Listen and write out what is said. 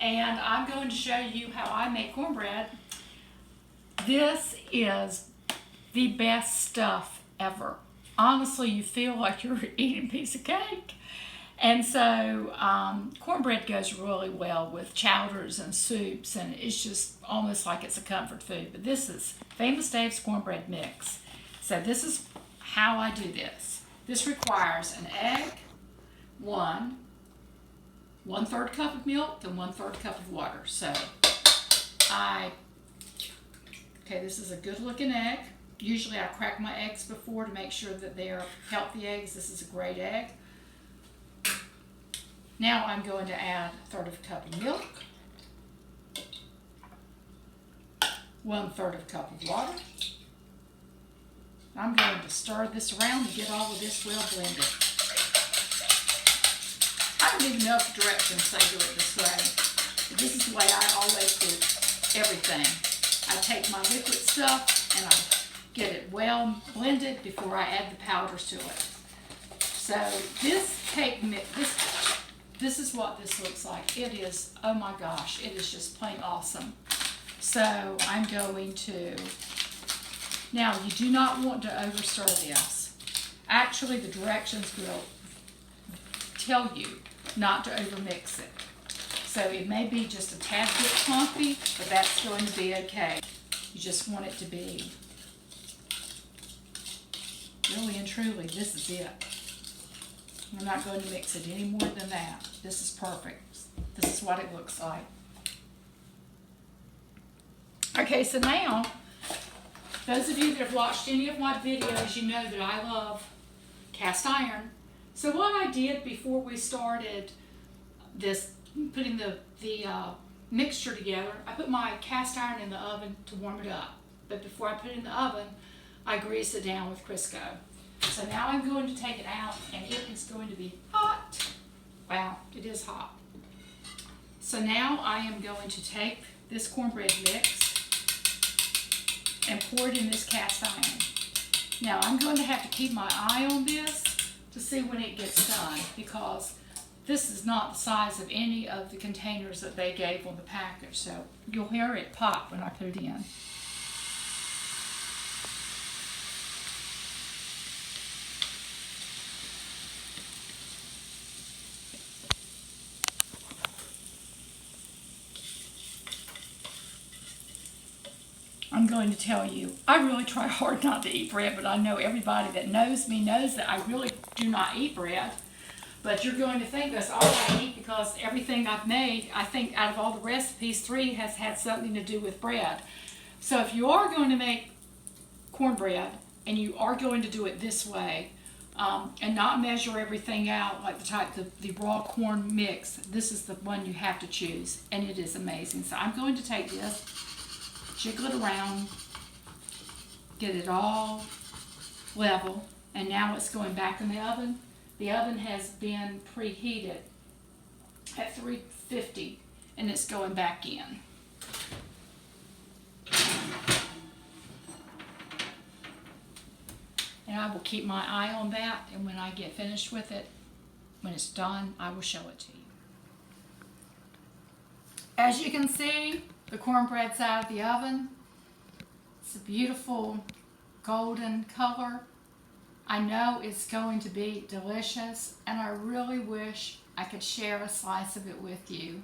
and I'm going to show you how I make cornbread. This is the best stuff ever. Honestly, you feel like you're eating a piece of cake. And so cornbread goes really well with chowders and soups, and it's just almost like it's a comfort food. But this is Famous Dave's cornbread mix. So this is how I do this. This requires an egg, one third cup of milk, and 1/3 cup of water. So this is a good looking egg. Usually I crack my eggs before to make sure that they are healthy eggs. This is a great egg. Now I'm going to add 1/3 cup of milk, 1/3 cup of water. I'm going to stir this around and get all of this well blended. I don't even know if the directions say do it this way, but this is the way I always do everything. I take my liquid stuff and I get it well blended before I add the powders to it. So this cake mix, this is what this looks like. It is, oh my gosh, it is just plain awesome. So I'm going to, now you do not want to over stir this. Actually, the directions will tell you not to over mix it. So it may be just a tad bit clumpy, but that's going to be okay. You just want it to be, really and truly, this is it. I'm not going to mix it any more than that. This is perfect. This is what it looks like. Okay, so now, those of you that have watched any of my videos, you know that I love cast iron. So what I did before we started this, putting the mixture together, I put my cast iron in the oven to warm it up. But before I put it in the oven, I grease it down with Crisco. So now I'm going to take it out, and it is going to be hot. Wow, it is hot. So now I am going to take this cornbread mix and pour it in this cast iron. Now I'm going to have to keep my eye on this to see when it gets done, because this is not the size of any of the containers that they gave on the package. So you'll hear it pop when I put it in. I'm going to tell you, I really try hard not to eat bread, but I know everybody that knows me knows that I really do not eat bread. But you're going to think that's all I eat, because everything I've made, I think out of all the recipes, 3 has had something to do with bread. So if you are going to make cornbread, and you are going to do it this way, and not measure everything out like the raw corn mix, this is the one you have to choose, and it is amazing. So I'm going to take this, jiggle it around, get it all level, and now it's going back in the oven. The oven has been preheated at 350, and it's going back in. And I will keep my eye on that, and when I get finished with it, when it's done, I will show it to you. As you can see, the cornbread's out of the oven. It's a beautiful golden color. I know it's going to be delicious, and I really wish I could share a slice of it with you.